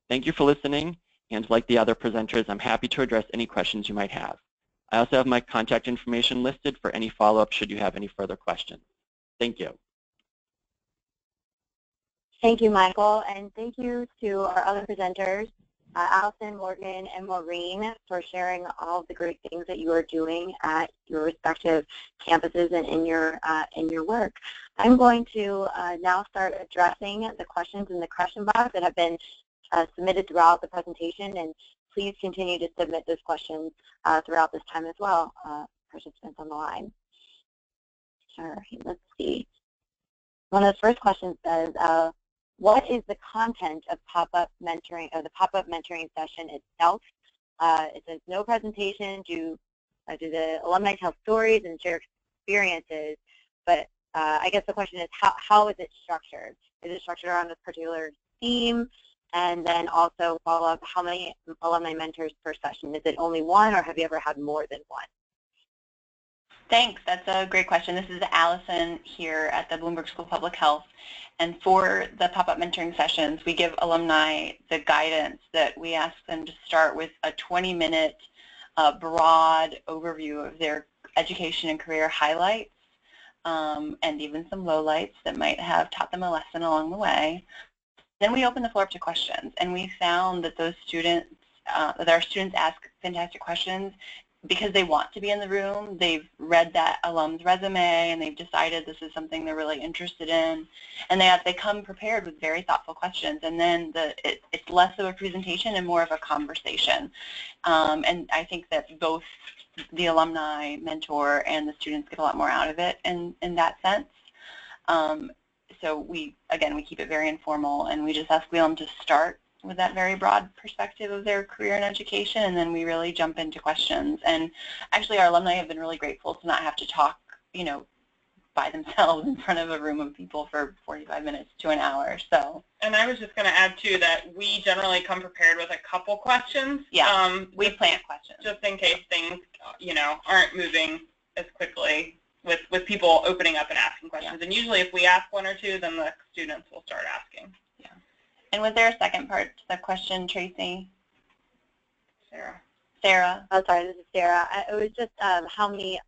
Thank you for listening, and like the other presenters, I'm happy to address any questions you might have. I also have my contact information listed for any follow-up should you have any further questions. Thank you. Thank you, Michael, and thank you to our other presenters, Allison, Morgan, and Maureen, for sharing all of the great things that you are doing at your respective campuses and in your work. I'm going to now start addressing the questions in the question box that have been submitted throughout the presentation, and please continue to submit those questions throughout this time as well, participants on the line. Sure, let's see. One of the first questions says, what is the content of pop-up mentoring, or the pop-up mentoring session itself? It says no presentation, do the alumni tell stories and share experiences, but I guess the question is how is it structured? Is it structured around this particular theme? And then also follow up, how many alumni mentors per session? Is it only one, or have you ever had more than one? Thanks. That's a great question. This is Allison here at the Bloomberg School of Public Health. And for the pop-up mentoring sessions, we give alumni the guidance that we ask them to start with a 20-minute broad overview of their education and career highlights, and even some lowlights that might have taught them a lesson along the way. Then we open the floor up to questions, and we found that those students, that our students ask fantastic questions because they want to be in the room. They've read that alum's resume, and they've decided this is something they're really interested in, and they come prepared with very thoughtful questions. And then it's less of a presentation and more of a conversation. And I think that both the alumni mentor and the students get a lot more out of it in that sense. So we keep it very informal, and we just ask them to start with that very broad perspective of their career and education, and then we really jump into questions. And actually, our alumni have been really grateful to not have to talk, by themselves in front of a room of people for 45 minutes to an hour. So. And I was just going to add too that we generally come prepared with a couple questions. Yeah. We plant questions just in case things, aren't moving as quickly. With people opening up and asking questions. Yeah. And usually if we ask one or two, then the students will start asking. Yeah. And was there a second part to the question, Tracy? Sarah. Oh, sorry, this is Sarah. It was just how many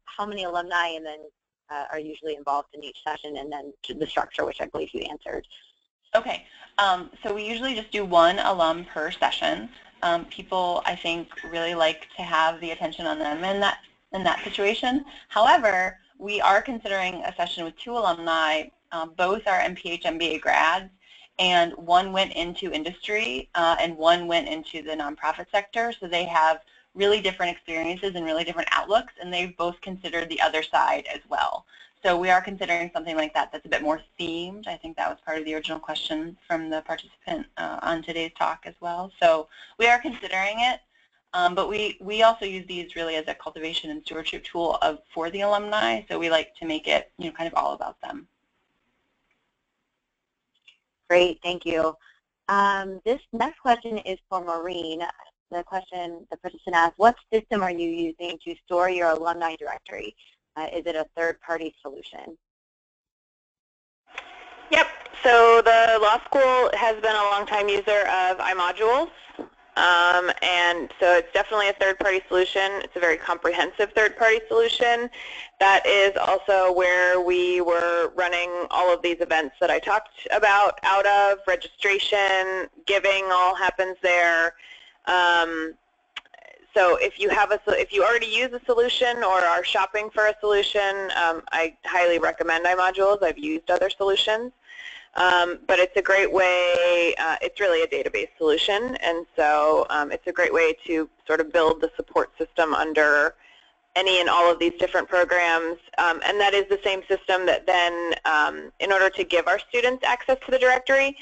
alumni and then are usually involved in each session, and then the structure, which I believe you answered. Okay. So we usually just do one alum per session. People, I think, really like to have the attention on them in that situation. However, we are considering a session with 2 alumni. Both are MPH MBA grads, and one went into industry and one went into the nonprofit sector. So they have really different experiences and really different outlooks, and they've both considered the other side as well. So we are considering something like that that's a bit more themed. I think that was part of the original question from the participant on today's talk as well. So we are considering it. But we also use these really as a cultivation and stewardship tool for the alumni, so we like to make it kind of all about them. Great, thank you. This next question is for Maureen. The participant asked, what system are you using to store your alumni directory? Is it a third-party solution? Yep. So the law school has been a long-time user of iModules, and so it's definitely a third-party solution. It's a very comprehensive third-party solution. That is also where we were running all of these events that I talked about out of. Registration, giving, all happens there. So if you already use a solution or are shopping for a solution, I highly recommend iModules. I've used other solutions. But it's a great way, it's really a database solution, and so it's a great way to sort of build the support system under any and all of these different programs. And that is the same system that then, in order to give our students access to the directory,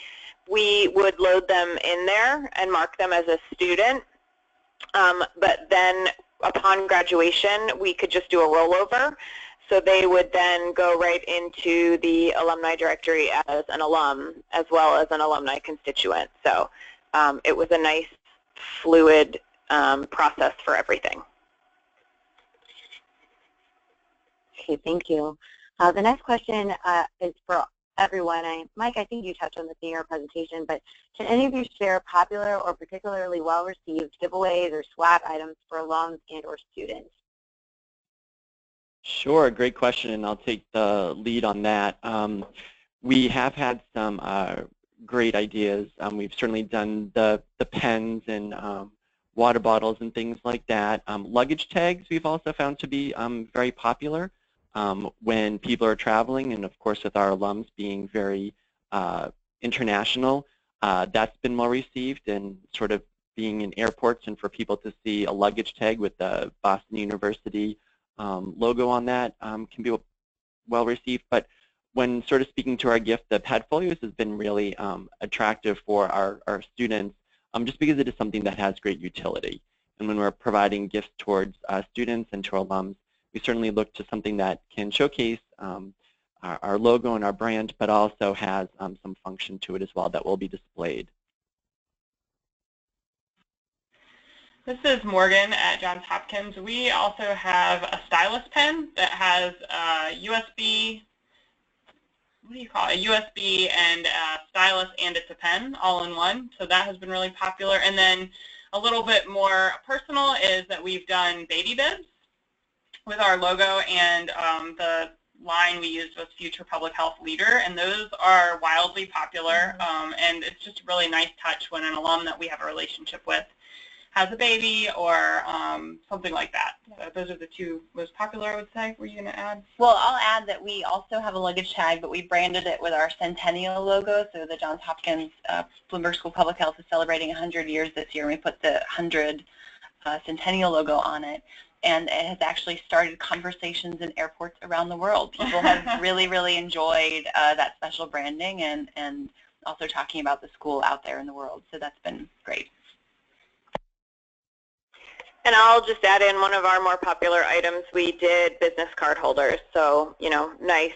we would load them in there and mark them as a student. But then upon graduation, we could just do a rollover. So they would then go right into the alumni directory as an alum, as well as an alumni constituent. So it was a nice, fluid process for everything. Okay, thank you. The next question is for everyone. Mike, I think you touched on this in your presentation, but can any of you share popular or particularly well-received giveaways or swag items for alums and or students? Sure, great question, and I'll take the lead on that. We have had some great ideas. We've certainly done the pens and water bottles and things like that. Luggage tags we've also found to be very popular when people are traveling, and of course with our alums being very international, that's been well received, and sort of being in airports and for people to see a luggage tag with the Boston University logo on that can be well received. But when sort of speaking to our gift, the Padfolios has been really attractive for our students just because it is something that has great utility. And when we're providing gifts towards students and to our alums, we certainly look to something that can showcase our logo and our brand, but also has some function to it as well that will be displayed. This is Morgan at Johns Hopkins. We also have a stylus pen that has a USB, what do you call it, a USB and a stylus, and it's a pen all in one. So that has been really popular. And then a little bit more personal is that we've done baby bibs with our logo, and the line we used was Future Public Health Leader, and those are wildly popular. And it's just a really nice touch when an alum that we have a relationship with has a baby or something like that. So those are the two most popular, I would say. Were you going to add? Well, I'll add that we also have a luggage tag, but we branded it with our Centennial logo. So the Johns Hopkins Bloomberg School of Public Health is celebrating 100 years this year, and we put the 100 Centennial logo on it. And it has actually started conversations in airports around the world. People have really, really enjoyed that special branding, and also talking about the school out there in the world. So that's been great. And I'll just add in one of our more popular items. We did business card holders, so nice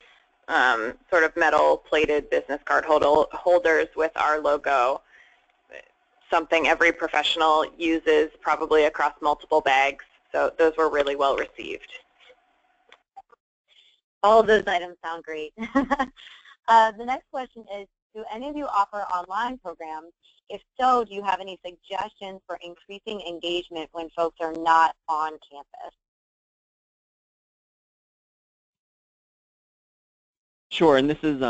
sort of metal-plated business card holders with our logo. Something every professional uses probably across multiple bags. So those were really well received. All of those items sound great. The next question is, do any of you offer online programs? If so, do you have any suggestions for increasing engagement when folks are not on campus? Sure, and this is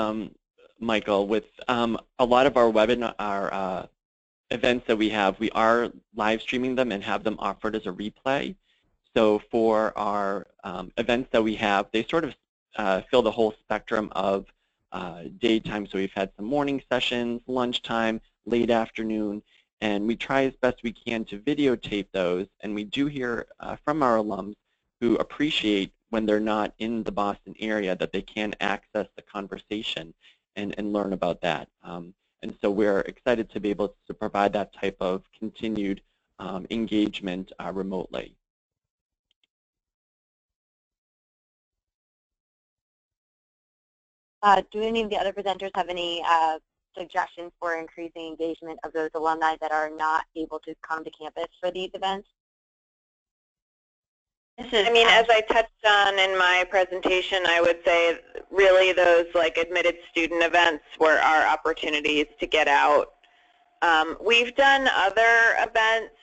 Michael. With a lot of our webinar events that we have, we are live streaming them and have them offered as a replay. So for our events that we have, they sort of fill the whole spectrum of daytime. So we've had some morning sessions, lunchtime, late afternoon, and we try as best we can to videotape those. And we do hear from our alums who appreciate when they're not in the Boston area that they can access the conversation and learn about that. And so we're excited to be able to provide that type of continued engagement remotely. Do any of the other presenters have any suggestions for increasing engagement of those alumni that are not able to come to campus for these events? I mean, as I touched on in my presentation, I would say really those like admitted student events were our opportunities to get out. We've done other events.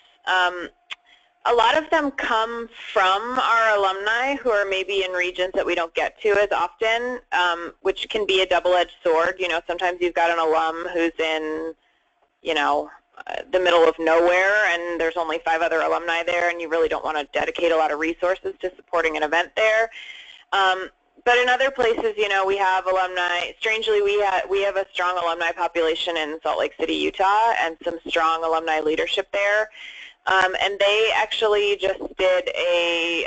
A lot of them come from our alumni who are maybe in regions that we don't get to as often, which can be a double-edged sword. You know, sometimes you've got an alum who's in, you know, the middle of nowhere and there's only 5 other alumni there and you really don't want to dedicate a lot of resources to supporting an event there. But in other places, you know, we have alumni. Strangely, we have a strong alumni population in Salt Lake City, Utah, and some strong alumni leadership there. And they actually just did a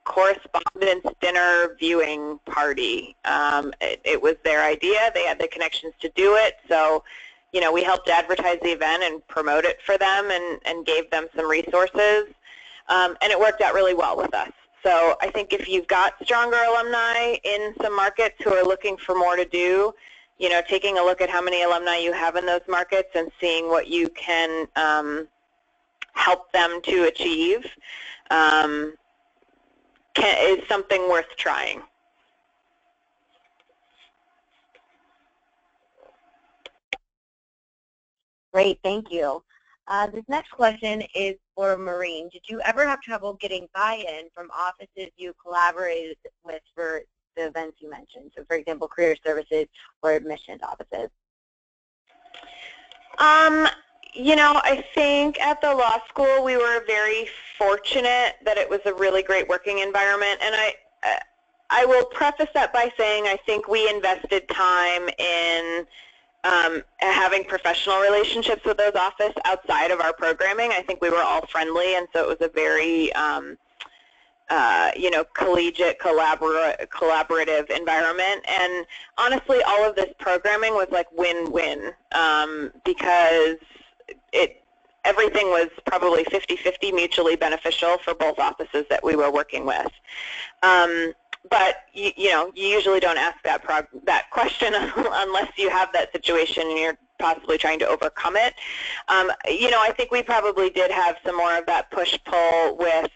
correspondence dinner viewing party. It was their idea. They had the connections to do it. So, you know, we helped advertise the event and promote it for them and gave them some resources. And it worked out really well with us. So I think if you've got stronger alumni in some markets who are looking for more to do, you know, taking a look at how many alumni you have in those markets and seeing what you can help them to achieve is something worth trying. Great, thank you. This next question is for Maureen. Did you ever have trouble getting buy-in from offices you collaborated with for the events you mentioned? So, for example, career services or admissions offices. You know, I think at the law school we were very fortunate that it was a really great working environment, and I will preface that by saying I think we invested time in having professional relationships with those offices outside of our programming. I think we were all friendly, and so it was a very you know, collegiate, collaborative environment. And honestly, all of this programming was like win-win because everything was probably 50-50 mutually beneficial for both offices that we were working with. But you know, you usually don't ask that question unless you have that situation and you're possibly trying to overcome it. You know, I think we probably did have some more of that push-pull with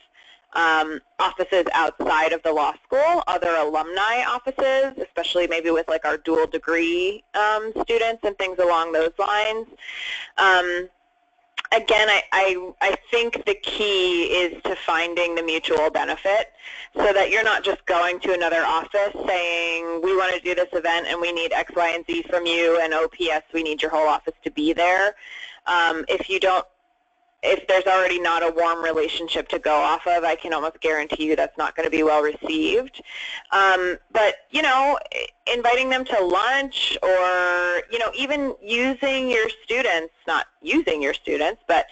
offices outside of the law school, other alumni offices, especially maybe with like our dual degree students and things along those lines. Again, I think the key is to finding the mutual benefit so that you're not just going to another office saying, we want to do this event and we need X, Y, and Z from you, and OPS, we need your whole office to be there. If there's already not a warm relationship to go off of, I can almost guarantee you that's not going to be well received. But, you know, inviting them to lunch or, you know, even using your students, not using your students, but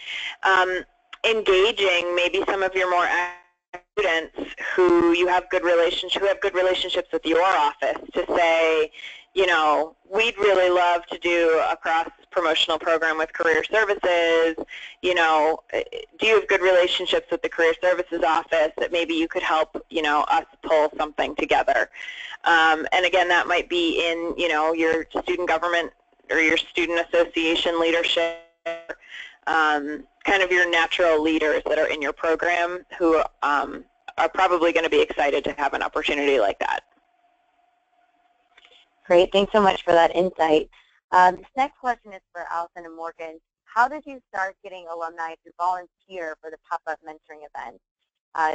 engaging maybe some of your more active students who have good relationships with your office to say, you know, we'd really love to do a cross-promotional program with career services. You know, do you have good relationships with the career services office that maybe you could help, you know, us pull something together? And again, that might be in, you know, your student government or your student association leadership, kind of your natural leaders that are in your program who are probably going to be excited to have an opportunity like that. Great, thanks so much for that insight. This next question is for Allison and Morgan. How did you start getting alumni to volunteer for the pop-up mentoring events?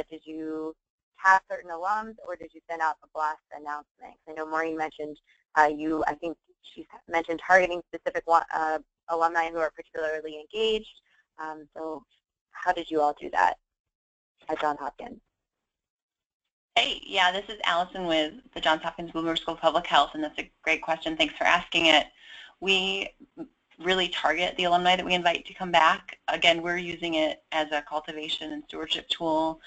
Did you task certain alums, or did you send out a blast announcement? I know Maureen mentioned I think she mentioned targeting specific alumni who are particularly engaged. So how did you all do that at Johns Hopkins? Hey, yeah, this is Allison with the Johns Hopkins Bloomberg School of Public Health, and that's a great question. Thanks for asking it. We really target the alumni that we invite to come back. Again, we're using it as a cultivation and stewardship tool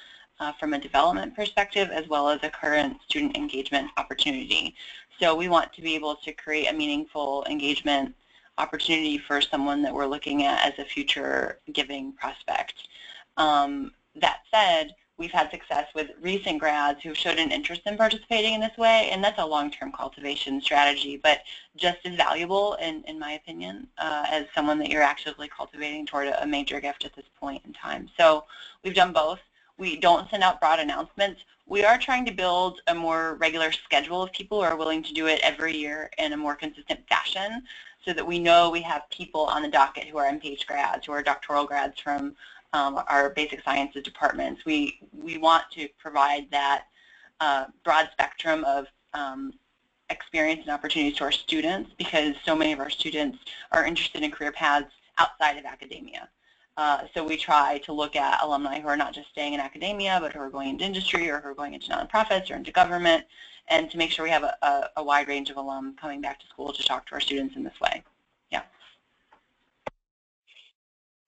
from a development perspective as well as a current student engagement opportunity. So we want to be able to create a meaningful engagement opportunity for someone that we're looking at as a future giving prospect. That said, we've had success with recent grads who've showed an interest in participating in this way, and that's a long-term cultivation strategy, but just as valuable, in my opinion, as someone that you're actively cultivating toward a major gift at this point in time. So we've done both. We don't send out broad announcements. We are trying to build a more regular schedule of people who are willing to do it every year in a more consistent fashion, so that we know we have people on the docket who are MPH grads, who are doctoral grads from our basic sciences departments. We want to provide that broad spectrum of experience and opportunities to our students, because so many of our students are interested in career paths outside of academia. So we try to look at alumni who are not just staying in academia, but who are going into industry or who are going into nonprofits or into government, and to make sure we have a wide range of alum coming back to school to talk to our students in this way. Yeah.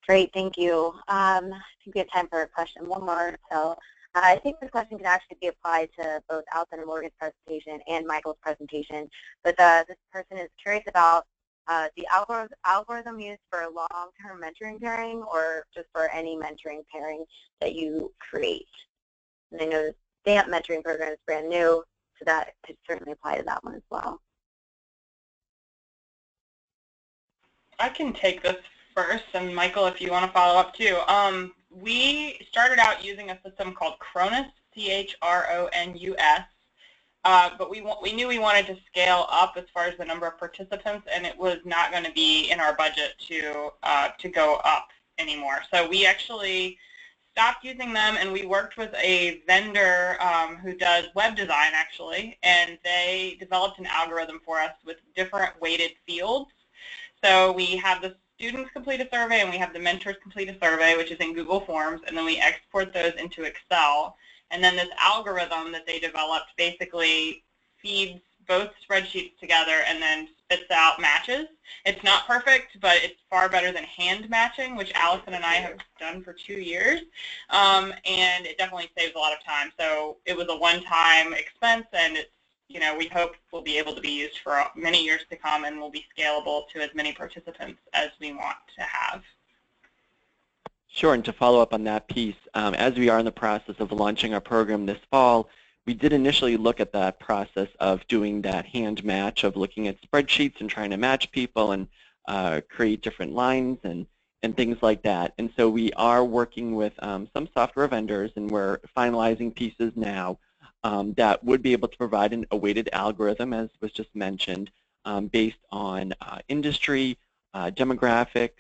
Great, thank you. I think we have time for a question, one more. So I think this question can actually be applied to both Alison and Morgan's presentation and Michael's presentation. But this person is curious about the algorithm used for long-term mentoring pairing, or just for any mentoring pairing that you create. And I know the SAMP mentoring program is brand new, so that could certainly apply to that one as well. I can take this first, and Michael, if you want to follow up too. We started out using a system called Cronus, C-H-R-O-N-U-S, but we knew we wanted to scale up as far as the number of participants, and it was not going to be in our budget to go up anymore. So we actually stopped using them, and we worked with a vendor who does web design, actually, and they developed an algorithm for us with different weighted fields. So we have the students complete a survey, and we have the mentors complete a survey, which is in Google Forms, and then we export those into Excel. And then this algorithm that they developed basically feeds both spreadsheets together and then spits out matches. It's not perfect, but it's far better than hand matching, which Allison and I have done for 2 years, and it definitely saves a lot of time. So it was a one-time expense, and it's, you know, we hope will be able to be used for many years to come, and will be scalable to as many participants as we want to have. Sure, and to follow up on that piece, as we are in the process of launching our program this fall, we did initially look at that process of doing that hand match, of looking at spreadsheets and trying to match people and create different lines and things like that. And so we are working with some software vendors, and we're finalizing pieces now that would be able to provide a weighted algorithm, as was just mentioned, based on industry, demographics,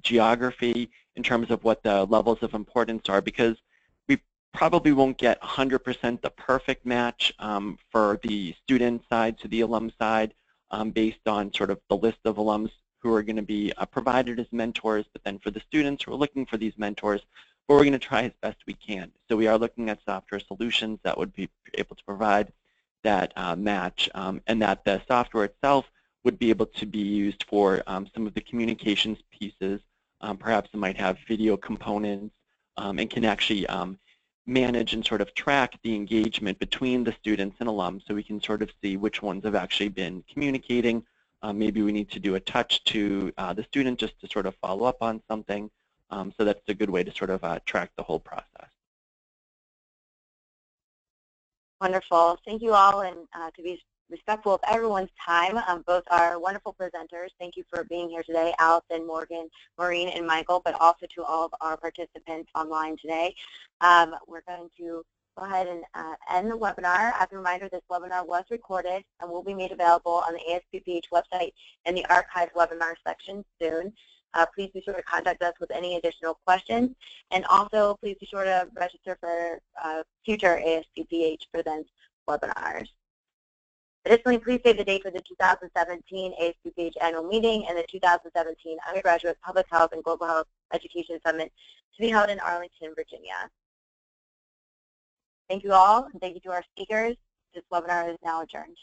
geography, in terms of what the levels of importance are, because we probably won't get 100% the perfect match for the student side to the alum side, based on sort of the list of alums who are going to be provided as mentors, but then for the students who are looking for these mentors, but we're going to try as best we can. So we are looking at software solutions that would be able to provide that match, and that the software itself would be able to be used for some of the communications pieces. Perhaps it might have video components, and can actually manage and sort of track the engagement between the students and alums, so we can sort of see which ones have actually been communicating. Maybe we need to do a touch to the student just to sort of follow up on something. So that's a good way to sort of track the whole process. Wonderful. Thank you all, and to be respectful of everyone's time, both our wonderful presenters, thank you for being here today, Allison, Morgan, Maureen, and Michael, but also to all of our participants online today. We're going to go ahead and end the webinar. As a reminder, this webinar was recorded and will be made available on the ASPPH website in the archived webinar section soon. Please be sure to contact us with any additional questions, and also please be sure to register for future ASPPH Presents webinars. Additionally, please save the date for the 2017 ASPPH Annual Meeting and the 2017 Undergraduate Public Health and Global Health Education Summit to be held in Arlington, Virginia. Thank you all, and thank you to our speakers. This webinar is now adjourned.